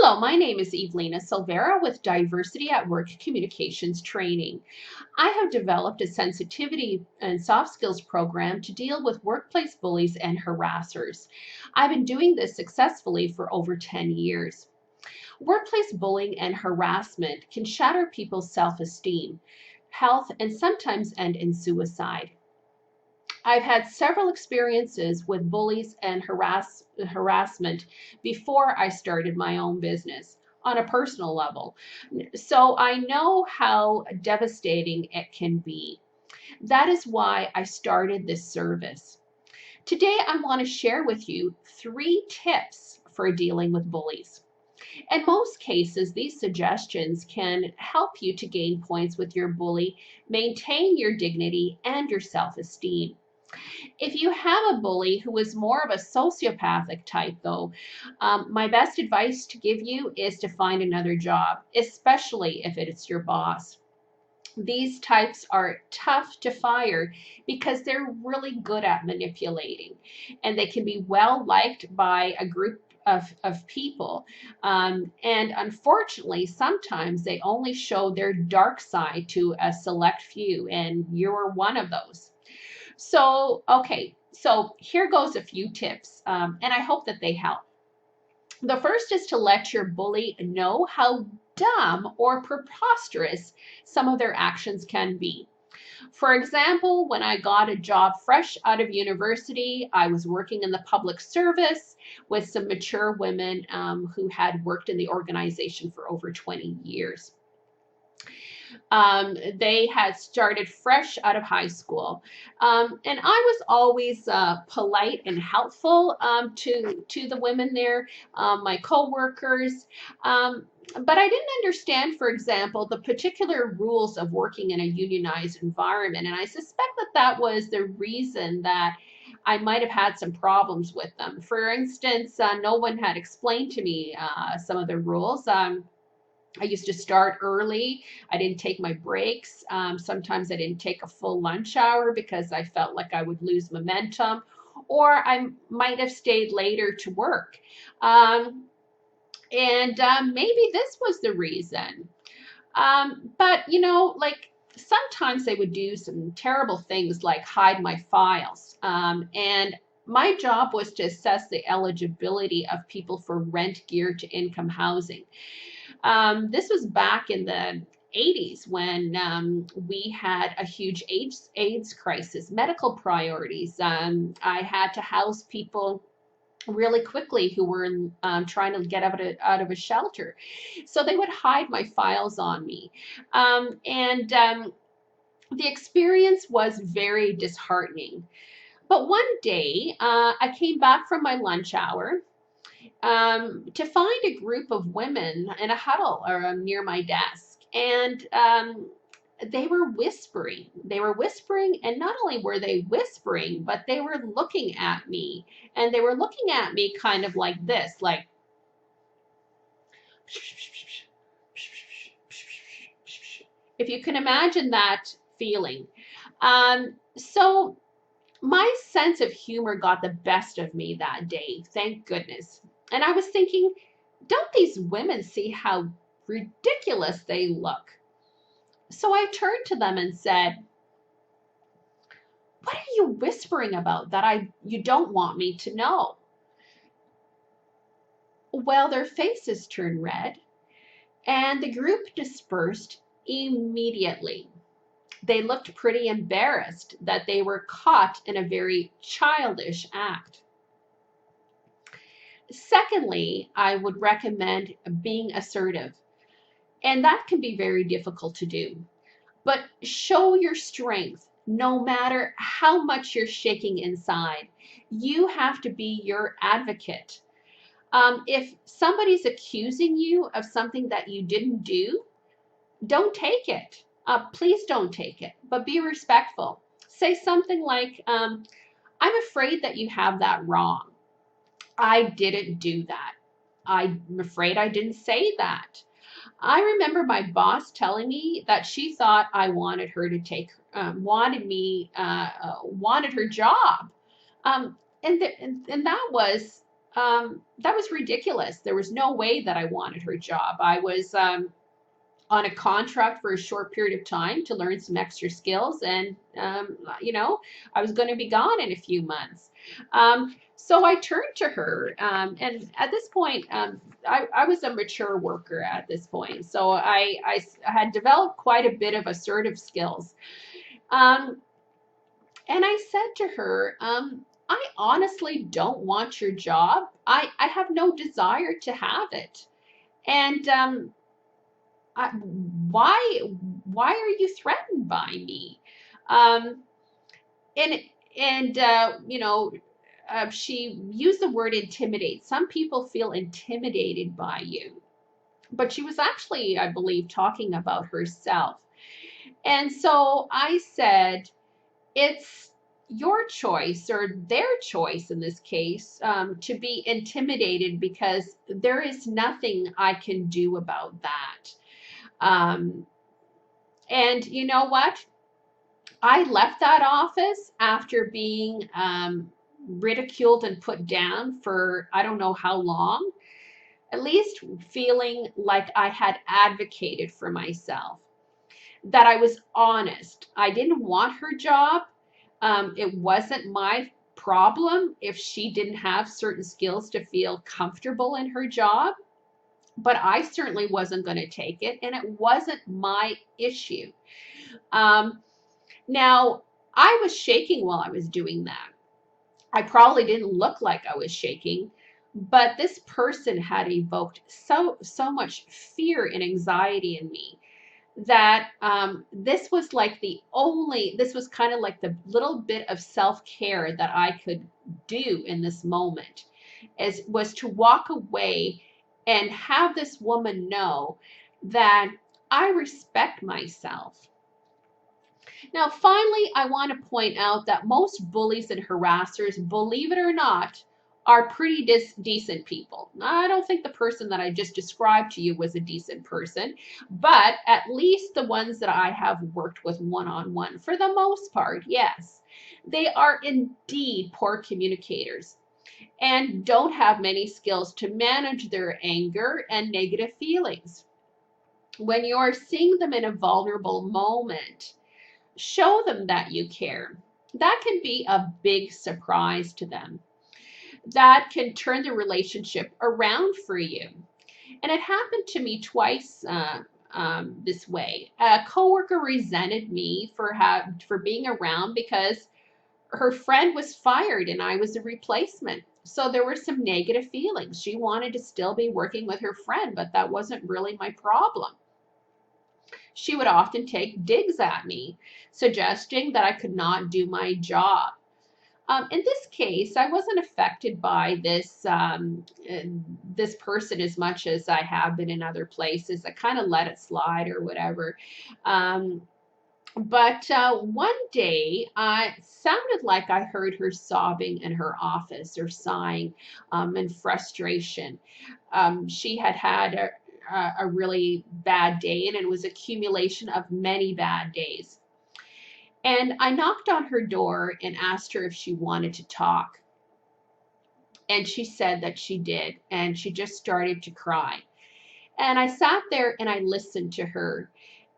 Hello, my name is Evelina Silveira with Diversity at Work Communications Training. I have developed a sensitivity and soft skills program to deal with workplace bullies and harassers. I've been doing this successfully for over 10 years. Workplace bullying and harassment can shatter people's self-esteem, health, and sometimes end in suicide. I've had several experiences with bullies and harassment before I started my own business on a personal level. So I know how devastating it can be. That is why I started this service. Today, I want to share with you 3 tips for dealing with bullies. In most cases, these suggestions can help you to gain points with your bully, maintain your dignity and your self-esteem. If you have a bully who is more of a sociopathic type, though, my best advice to give you is to find another job, especially if it's your boss. These types are tough to fire because they're really good at manipulating, and they can be well liked by a group of people. And unfortunately, sometimes they only show their dark side to a select few, and you're one of those. So here goes a few tips, and I hope that they help. The first is to let your bully know how dumb or preposterous some of their actions can be. For example, when I got a job fresh out of university, I was working in the public service with some mature women who had worked in the organization for over 20 years. They had started fresh out of high school, and I was always polite and helpful to the women there, my coworkers. But I didn't understand, for example, the particular rules of working in a unionized environment, and I suspect that that was the reason that I might have had some problems with them. For instance, no one had explained to me some of the rules. I used to start early. I didn't take my breaks. Sometimes I didn't take a full lunch hour because I felt like I would lose momentum, or I might have stayed later to work. Um, and maybe this was the reason. But, like sometimes they would do some terrible things like hide my files. And my job was to assess the eligibility of people for rent geared to income housing. This was back in the 80s when we had a huge AIDS crisis, medical priorities. I had to house people really quickly who were trying to get out of a shelter. So they would hide my files on me. And the experience was very disheartening. But one day, I came back from my lunch hour to find a group of women in a huddle near my desk. And they were whispering. They were whispering, and not only were they whispering, but they were looking at me. And they were looking at me kind of like this, like, if you can imagine that feeling. So my sense of humor got the best of me that day, thank goodness. And I was thinking, don't these women see how ridiculous they look? So I turned to them and said, what are you whispering about that you don't want me to know? Well, their faces turned red, and the group dispersed immediately. They looked pretty embarrassed that they were caught in a very childish act. Secondly, I would recommend being assertive, and that can be very difficult to do. But show your strength no matter how much you're shaking inside. You have to be your advocate. If somebody's accusing you of something that you didn't do, don't take it. Please don't take it, but be respectful. Say something like, I'm afraid that you have that wrong. I didn't do that. I'm afraid I didn't say that. I remember my boss telling me that she thought I wanted her to wanted her job. And that was that was ridiculous. There was no way that I wanted her job. I was on a contract for a short period of time to learn some extra skills, and I was going to be gone in a few months. So I turned to her, and at this point, I was a mature worker at this point, so I had developed quite a bit of assertive skills. Um, and I said to her, I honestly don't want your job. I have no desire to have it. And I, why are you threatened by me? Um, and she used the word intimidate. Some people feel intimidated by you, but she was actually, I believe, talking about herself. And so I said, it's your choice, or their choice in this case, to be intimidated, because there is nothing I can do about that. Um, and you know what? I left that office after being ridiculed and put down for I don't know how long, at least feeling like I had advocated for myself, that I was honest. I didn't want her job. It wasn't my problem if she didn't have certain skills to feel comfortable in her job, but I certainly wasn't going to take it, and it wasn't my issue. Um, Now, I was shaking while I was doing that. I probably didn't look like I was shaking, but this person had evoked so much fear and anxiety in me that this was kind of like the little bit of self-care that I could do in this moment, as was to walk away and have this woman know that I respect myself. Now, finally, I want to point out that most bullies and harassers, believe it or not, are pretty decent people. I don't think the person that I just described to you was a decent person, but at least the ones that I have worked with one-on-one, for the most part, yes, they are indeed poor communicators and don't have many skills to manage their anger and negative feelings. When you're seeing them in a vulnerable moment, show them that you care. That can be a big surprise to them. That can turn the relationship around for you. And it happened to me twice this way. A coworker resented me for being around because her friend was fired and I was a replacement. So there were some negative feelings. She wanted to still be working with her friend, but that wasn't really my problem. She would often take digs at me, suggesting that I could not do my job. In this case, I wasn't affected by this person as much as I have been in other places. I kind of let it slide or whatever. Um, but one day, it sounded like I heard her sobbing in her office, or sighing in frustration. She had had a really bad day, and it was accumulation of many bad days. And I knocked on her door and asked her if she wanted to talk. And she said that she did, and she just started to cry. And I sat there and I listened to her.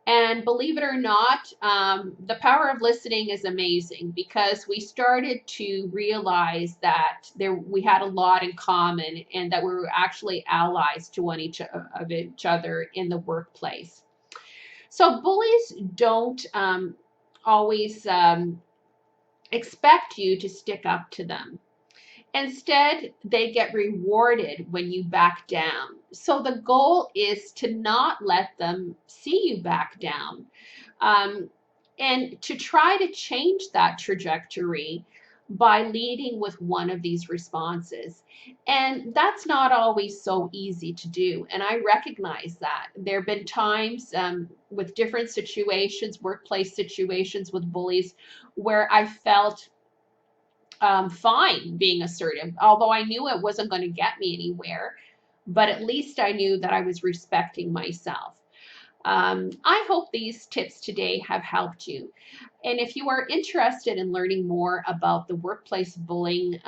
And believe it or not, the power of listening is amazing, because we started to realize that we had a lot in common, and that we were actually allies to of each other in the workplace. So bullies don't always expect you to stick up to them. Instead, they get rewarded when you back down. So the goal is to not let them see you back down, um, and to try to change that trajectory by leading with one of these responses. And that's not always so easy to do. And I recognize that. There have been times with different situations, workplace situations with bullies, where I felt fine being assertive, although I knew it wasn't going to get me anywhere, but at least I knew that I was respecting myself. I hope these tips today have helped you. And if you are interested in learning more about the workplace bullying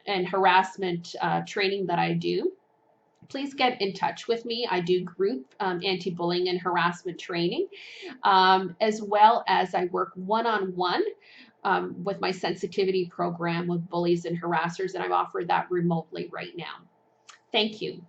and harassment training that I do, please get in touch with me. I do group anti-bullying and harassment training, as well as I work one-on-one with my sensitivity program with bullies and harassers, and I've offered that remotely right now. Thank you.